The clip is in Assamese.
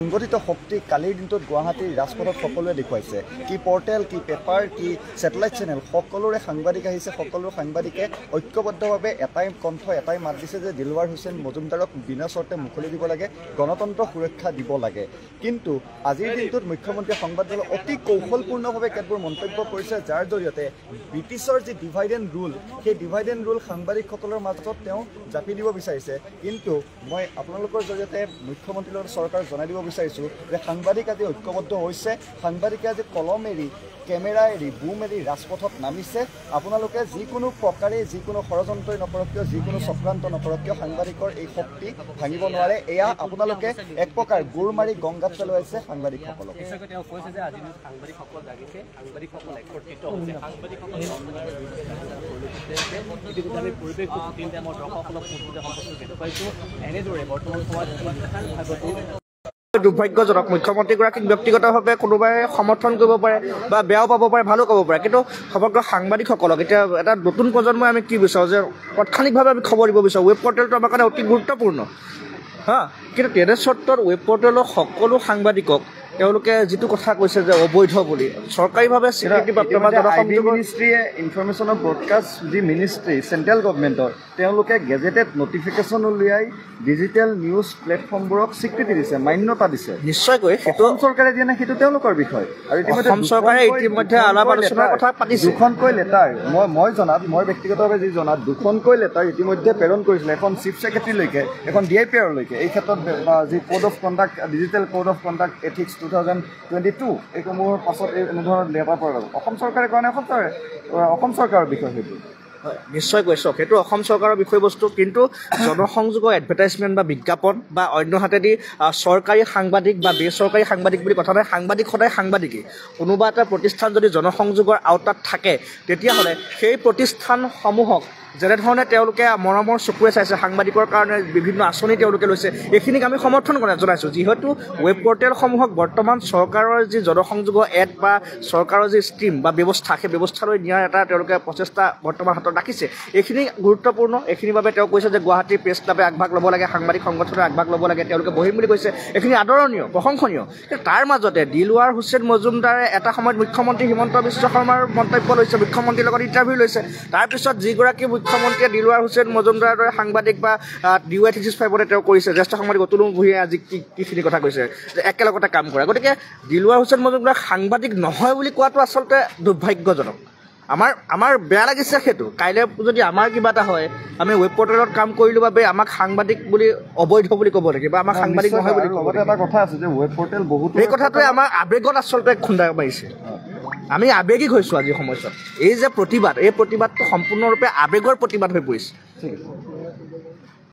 সংগঠিত শক্তি কালিৰ দিনটোত গুৱাহাটীৰ ৰাজপথত সকলোৱে দেখুৱাইছে কি পৰ্টেল কি পেপাৰ কি স্যাটেলাইট চেনেল সকলোৰে সাংবাদিক আহিছে সকলো সাংবাদিকে ঐক্যবদ্ধভাৱে এটাই কণ্ঠ এটাই মাত দিছে যে দিলৱাৰ হুছেইন মজুমদাৰক বিনা চৰ্তে মুকলি দিব লাগে গণতন্ত্ৰ সুৰক্ষা দিব লাগে কিন্তু আজিৰ দিনটোত মুখ্যমন্ত্ৰী সংবাদদালে অতি কৌশলপূৰ্ণভাৱে কেতবোৰ মন্তব্য কৰিছে যাৰ জৰিয়তে ব্ৰিটিছৰ যি ডিভাইড এণ্ড ৰুল সেই ডিভাইড এণ্ড ৰুল সাংবাদিকসকলৰ মাজত তেওঁ জাপি দিব বিচাৰিছে কিন্তু মই আপোনালোকৰ জৰিয়তে মুখ্যমন্ত্ৰীৰ চৰকাৰক জনাই দিব বিচাৰিছো যে সাংবাদিক আজি ঐক্যবদ্ধ হৈছে সাংবাদিকে আজি কলম এৰি কেমেৰা এৰি বুম এৰি ৰাজপথত নামিছে আপোনালোকে যিকোনো প্ৰকাৰে যিকোনো ষড়যন্ত্ৰই নকৰক কিয় যিকোনো চক্ৰান্ত নকৰক কিয় সাংবাদিকৰ এই শক্তি ভাঙিব নোৱাৰে এয়া আপোনালোকে এক প্ৰকাৰ গুৰ মাৰি গংগাত পেলাইছে সাংবাদিকসকলক তেওঁ কৈছে যে আজি সাংবাদিকসকল জাগিছে সাংবাদিকসকল একত্ৰিত হৈছে সাংবাদিকসকল আমি পৰিৱেশ তিনিটা মই দৰ্শকসকলক দেখুৱাইছোঁ এনেদৰে বৰ্তমান সময়ত দুৰ্ভাগ্যজনক মুখ্যমন্ত্ৰীগৰাকীক ব্যক্তিগতভাৱে কোনোবাই সমৰ্থন কৰিব পাৰে বা বেয়াও পাব পাৰে ভালো ক'ব পাৰে কিন্তু সমগ্ৰ সাংবাদিকসকলক এতিয়া এটা নতুন প্ৰজন্মই আমি কি বিচাৰোঁ যে তাৎক্ষণিকভাৱে আমি খবৰ দিব বিচাৰোঁ ৱেব পৰ্টেলটো আমাৰ কাৰণে অতি গুৰুত্বপূৰ্ণ কিন্তু তেনে চৰ্তত ৱেব পৰ্টেলৰ সকলো সাংবাদিকক তেওঁলোকে যিটো কথা কৈছে যে অবৈধ বুলি চৰকাৰীভাৱে স্বীকৃতিপ্ৰাপ্ত মিনিষ্ট্ৰীয়ে ইনফৰমেশ্যন অফ ব্ৰডকাষ্ট যি মিনিষ্ট্ৰী চেণ্ট্ৰেল গভৰ্ণমেণ্টৰ তেওঁলোকে গেজেটেড নটিফিকেশ্যন উলিয়াই ডিজিটেল নিউজ প্লেটফৰ্মবোৰক স্বীকৃতি দিছে মান্যতা দিছে নিশ্চয়কৈ অসম চৰকাৰে দিয়া নাই সেইটো তেওঁলোকৰ বিষয় আৰু অসম চৰকাৰে ইতিমধ্যে আলাপ আলোচনাৰ কথা পাতিছে দুখনকৈ লেটাৰ মই জনাত মই ব্যক্তিগতভাৱে যি জনাত দুখনকৈ লেটাৰ ইতিমধ্যে প্ৰেৰণ কৰিছিলে এখন চিফ ছেক্ৰেটাৰীলৈকে এখন DIPRলৈকে এই ক্ষেত্ৰত যি code of conduct digital code of conduct ethics 2022 এইসমূহৰ পাছত এই অনুধানত লেটাৰ পৰা যাব অসম চৰকাৰে কাৰণে অসম চৰকাৰৰ বিষয় সেইটো নিশ্চয় কৈছোঁ সেইটো অসম চৰকাৰৰ বিষয়বস্তু কিন্তু জনসংযোগৰ এডভাৰটাইজমেণ্ট বা বিজ্ঞাপন বা অন্য হাতেদি চৰকাৰী সাংবাদিক বা বেচৰকাৰী সাংবাদিক বুলি কথা নাই সাংবাদিক সদায় সাংবাদিকেই কোনোবা এটা প্ৰতিষ্ঠান যদি জনসংযোগৰ আওতাত থাকে তেতিয়াহ'লে সেই প্ৰতিষ্ঠানসমূহক যেনেধৰণে তেওঁলোকে মৰমৰ চকুৰে চাইছে সাংবাদিকৰ কাৰণে বিভিন্ন আঁচনি তেওঁলোকে লৈছে এইখিনিক আমি সমৰ্থন জনাইছোঁ যিহেতু ৱেব পৰ্টেলসমূহক বৰ্তমান চৰকাৰৰ যি জনসংযোগৰ এড বা চৰকাৰৰ যি স্কিম বা ব্যৱস্থা সেই ব্যৱস্থালৈ নিয়াৰ এটা তেওঁলোকে প্ৰচেষ্টা বৰ্তমান হাতত ৰাখিছে এইখিনি গুৰুত্বপূৰ্ণ এইখিনিৰ বাবে তেওঁ কৈছে যে গুৱাহাটী প্ৰেছ ক্লাবে আগভাগ ল'ব লাগে সাংবাদিক সংগঠনে আগভাগ ল'ব লাগে তেওঁলোকে বহিম বুলি কৈছে এইখিনি আদৰণীয় প্ৰশংসনীয় কিন্তু তাৰ মাজতে দিলৱাৰ হুছেইন মজুমদাৰে এটা সময়ত মুখ্যমন্ত্ৰী হিমন্ত বিশ্ব শৰ্মাৰ মন্তব্য লৈছে মুখ্যমন্ত্ৰীৰ লগত ইণ্টাৰভিউ লৈছে তাৰপিছত যিগৰাকী মুখ্যমন্ত্ৰীয়ে দিলৱাৰ হুছেইন মজুমদাৰৰ দৰে সাংবাদিক বা DY 365 তেওঁ কৰিছে জ্যেষ্ঠ সাংবাদিক অতুল ভূঞাই আজি কিখিনি কথা কৈছে যে একেলগতে কাম কৰে গতিকে দিলৱাৰ হুছেইন মজুমদাৰ সাংবাদিক নহয় বুলি কোৱাটো আচলতে দুৰ্ভাগ্যজনক আমাৰ বেয়া লাগিছে সেইটো কাইলৈ যদি আমাৰ কিবা এটা হয় আমি ৱেব পৰ্টেলত কাম কৰিলোঁ বাবে আমাক সাংবাদিক বুলি অবৈধ বুলি ক'ব লাগে বা আমাক সাংবাদিক নহয় বুলি ক'ব লাগে এটা কথা আছে যে ৱেব পৰ্টেল বহুত এই কথাটোৱে আমাৰ আৱেগত আচলতে খুন্দা মাৰিছে আমি আৱেগিক হৈছোঁ আজি সময়ছোৱাত এই যে প্ৰতিবাদ এই প্ৰতিবাদটো সম্পূৰ্ণৰূপে আৱেগৰ প্ৰতিবাদ হৈ পৰিছে ঠিক আছে